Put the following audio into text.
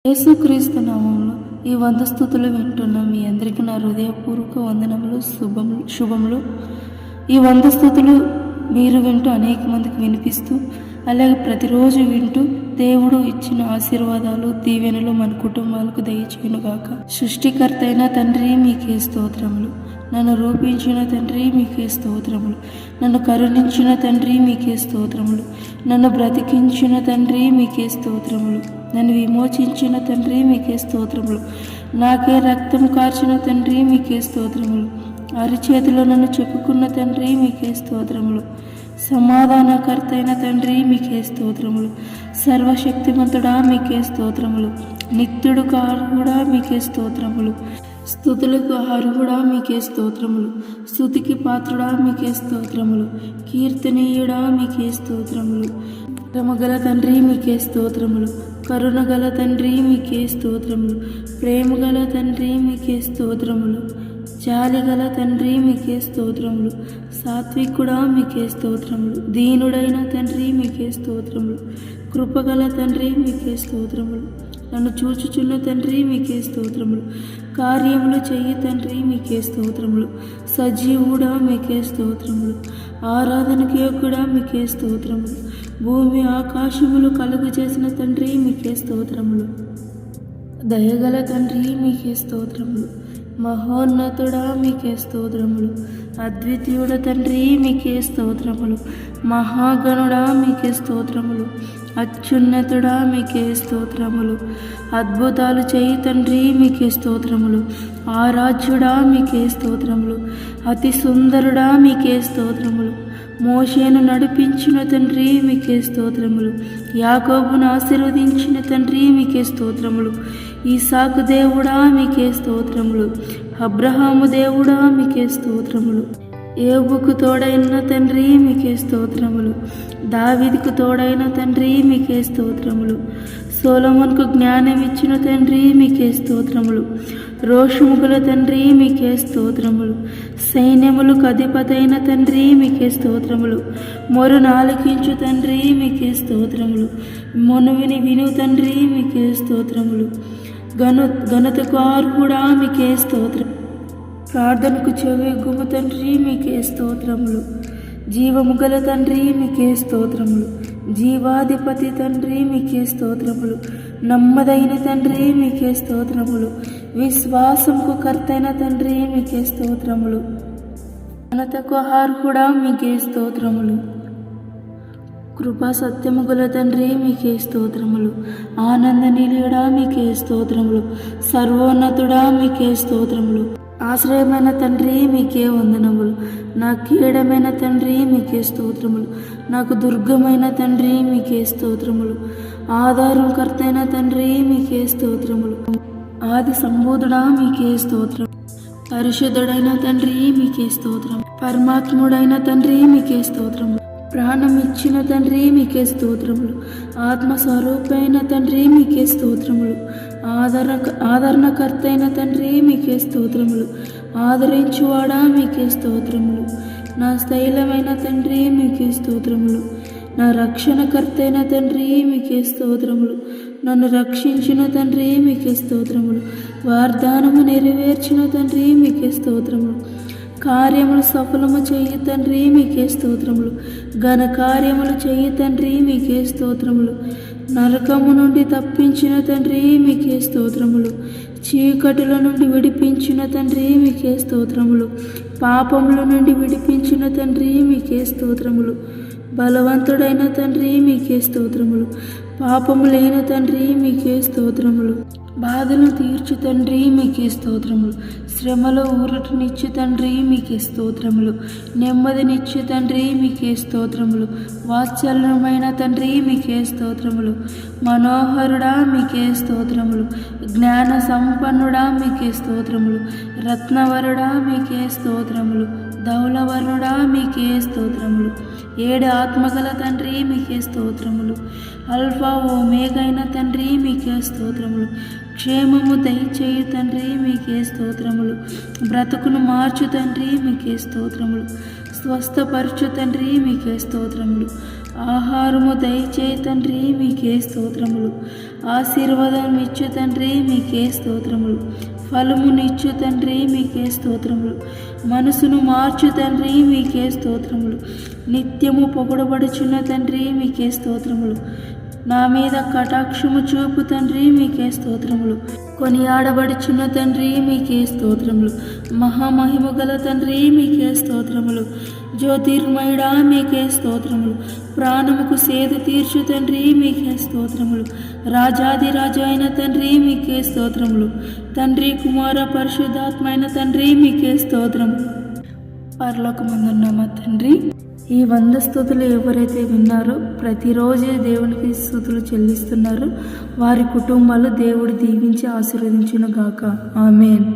యేసుక్రీస్తు నామములో ఈ 100 స్తుతులు వింటున్న మీ అందరికీ నా హృదయపూర్వక వందనములు, శుభములు. ఈ 100 స్తుతులు మీరు వింటూ అనేక మందికి వినిపిస్తూ, అలాగే ప్రతిరోజు వింటూ దేవుడు ఇచ్చిన ఆశీర్వాదాలు, దీవెనలు మన కుటుంబాలకు దయచేయునుగాక. సృష్టికర్త అయిన తండ్రి మీకే స్తోత్రములు. నన్ను రూపించిన తండ్రి మీకే స్తోత్రములు. నన్ను కరుణించిన తండ్రి మీకే స్తోత్రములు. నన్ను బ్రతికించిన తండ్రి మీకే స్తోత్రములు. నన్ను విమోచించిన తండ్రి మీకే స్తోత్రములు. నాకే రక్తం కార్చిన తండ్రి మీకే స్తోత్రములు. అరిచేతిలో నన్ను చెప్పుకున్న తండ్రి మీకే స్తోత్రములు. సమాధానకర్త అయిన తండ్రి మీకే స్తోత్రములు. సర్వశక్తిమంతుడా మీకే స్తోత్రములు. నిత్యుడు కారుడా మీకే స్తోత్రములు. స్తుతులకు అర్హుడా మీకే స్తోత్రములు. స్తుతికి పాత్రుడా మీకే స్తోత్రములు. కీర్తనీయుడా మీకే స్తోత్రములు. ప్రేమగల తండ్రి మీకే స్తోత్రములు. కరుణగల తండ్రి మీకే స్తోత్రములు. ప్రేమగల తండ్రి మీకే స్తోత్రములు. జాలిగల తండ్రి మీకే స్తోత్రములు. సాత్వికుడా మీకే స్తోత్రములు. దీనుడైన తండ్రి మీకే స్తోత్రములు. కృపగల తండ్రి మీకే స్తోత్రములు. నన్ను చూచుచున్న తండ్రి మీకే స్తోత్రములు. కార్యములు చెయ్యి తండ్రి మీకే స్తోత్రములు. సజీవుడా మీకే స్తోత్రములు. ఆరాధనకి యోగ్యుడా మీకే స్తోత్రములు. భూమి ఆకాశములు కలుగు చేసిన తండ్రి మీకే స్తోత్రములు. దయగల తండ్రి మీకే స్తోత్రములు. మహోన్నతుడా మీకే స్తోత్రములు. అద్వితీయుడ తండ్రి మీకే స్తోత్రములు. మహాగణుడా మీకే స్తోత్రములు. అత్యున్నతుడా మీకే స్తోత్రములు. అద్భుతాలు చేయి తండ్రి మీకే స్తోత్రములు. ఆరాధ్యుడా మీకే స్తోత్రములు. అతి సుందరుడా మీకే స్తోత్రములు. మోషేను నడిపించిన తండ్రి మీకే స్తోత్రములు. యాకోబును ఆశీర్వదించిన తండ్రి మీకే స్తోత్రములు. ఈసాకు దేవుడా మీకే స్తోత్రములు. అబ్రహాము దేవుడా మీకే స్తోత్రములు. యోబుకు తోడైన తండ్రి మీకే స్తోత్రములు. దావీదుకు తోడైన తండ్రి మీకే స్తోత్రములు. సొలొమోనుకు జ్ఞానం ఇచ్చిన తండ్రి మీకే స్తోత్రములు. రోషముగల తండ్రి మీకే స్తోత్రములు. సైన్యములకు అధిపతైన తండ్రి మీకే స్తోత్రములు. మొరును ఆలకించు తండ్రి మీకే స్తోత్రములు. మొనువిని విను తండ్రి మీకే స్తోత్రములు. ఘనతకు అర్హుడా మీకే స్తోత్రం. ప్రార్థనకు చెవియొగ్గుము తండ్రి మీకే స్తోత్రములు. జీవము గల తండ్రి మీకే స్తోత్రములు. జీవాధిపతి తండ్రి మీకే స్తోత్రములు. నమ్మదైన తండ్రి మీకే స్తోత్రములు. విశ్వాసముకు కర్తైన తండ్రి మీకే స్తోత్రములు. ఘనతకు అర్హుడా మీకే స్తోత్రములు. కృపా సత్యము గల తండ్రి మీకే స్తోత్రములు. ఆనంద నిలయుడా మీకే స్తోత్రములు. సర్వోన్నతుడా మీకే స్తోత్రములు. ఆశ్రయమైన తండ్రి మీకే వందనములు. నా కీడమైన తండ్రి మీకే స్తోత్రములు. నాకు దుర్గమైన తండ్రి మీకే స్తోత్రములు. ఆధారం కర్తైన తండ్రి మీకే స్తోత్రములు. ఆది సంబోధుడా మీకే స్తోత్రం. పరిశుద్ధుడైన తండ్రి మీకే స్తోత్రం. పరమాత్ముడైన తండ్రి మీకే స్తోత్రములు. ప్రాణం ఇచ్చిన తండ్రి మీకే స్తోత్రములు. ఆత్మస్వరూపైన తండ్రి మీకే స్తోత్రములు. ఆదరణకర్తైన తండ్రి మీకే స్తోత్రములు. ఆదరించువాడా మీకే స్తోత్రములు. నా స్థైలమైన తండ్రి మీకే స్తోత్రములు. నా రక్షణకర్తైన తండ్రి మీకే స్తోత్రములు. నన్ను రక్షించిన తండ్రి మీకే స్తోత్రములు. వాగ్దానము నెరవేర్చిన తండ్రి మీకే స్తోత్రములు. కార్యములు సఫలము చెయ్యి తండ్రి మీకే స్తోత్రములు. ఘన కార్యములు చెయ్యి తండ్రి మీకే స్తోత్రములు. నరకము నుండి తప్పించిన తండ్రి మీకే స్తోత్రములు. చీకటిల నుండి విడిపించిన తండ్రి మీకే స్తోత్రములు. పాపముల నుండి విడిపించిన తండ్రి మీకే స్తోత్రములు. బలవంతుడైన తండ్రి మీకే స్తోత్రములు. పాపము లేని తండ్రి మీకే స్తోత్రములు. బాధలు తీర్చు తండ్రి మీకే స్తోత్రములు. శ్రమలో ఊరటనిచ్చు తండ్రి మీకే స్తోత్రములు. నెమ్మదినిచ్చు తండ్రి మీకే స్తోత్రములు. వాత్సల్యమైన తండ్రి మీకే స్తోత్రములు. మనోహరుడా మీకే స్తోత్రములు. జ్ఞాన సంపన్నుడా మీకే స్తోత్రములు. రత్నవరుడా మీకే స్తోత్రములు. ధౌలవరుడా మీకే స్తోత్రములు. 7 ఆత్మగల తండ్రి మీకే స్తోత్రములు. అల్ఫా ఓమేగైన తండ్రి మీకే స్తోత్రములు. క్షేమము దయచేయు తండ్రి మీకే స్తోత్రములు. బ్రతుకును మార్చు తండ్రి మీకే స్తోత్రములు. స్వస్థపరచు తండ్రి మీకే స్తోత్రములు. ఆహారము దయచేయి తండ్రి మీకే స్తోత్రములు. ఆశీర్వాదం ఇచ్చు తండ్రి మీకే స్తోత్రములు. ఫలమునిచ్చు తండ్రి మీకే స్తోత్రములు. మనసును మార్చు తండ్రి మీకే స్తోత్రములు. నిత్యము పొగడబడుచున్న తండ్రి మీకే స్తోత్రములు. నా మీద కటాక్షము చూపు తండ్రి మీకే స్తోత్రములు. కొనియాడబడుచున్న తండ్రి మీకే స్తోత్రములు. మహామహిమ గల తండ్రి మీకే స్తోత్రములు. జ్యోతిర్మయుడా మీకే స్తోత్రములు. ప్రాణముకు సేద తీర్చు తండ్రి మీకే స్తోత్రములు. రాజాది రాజు అయిన తండ్రి మీకే స్తోత్రములు. తండ్రి కుమార పరిశుద్ధాత్మైన తండ్రి మీకే స్తోత్రములు. పరలోకమందున్న మా తండ్రి, ఈ 100 స్తుతులు ఎవరైతే విన్నారో ప్రతిరోజు దేవునికి స్తుతులు చెల్లిస్తున్నారో వారి కుటుంబాలు దేవుడు దీవించి ఆశీర్వదించును గాక. ఆమేన్.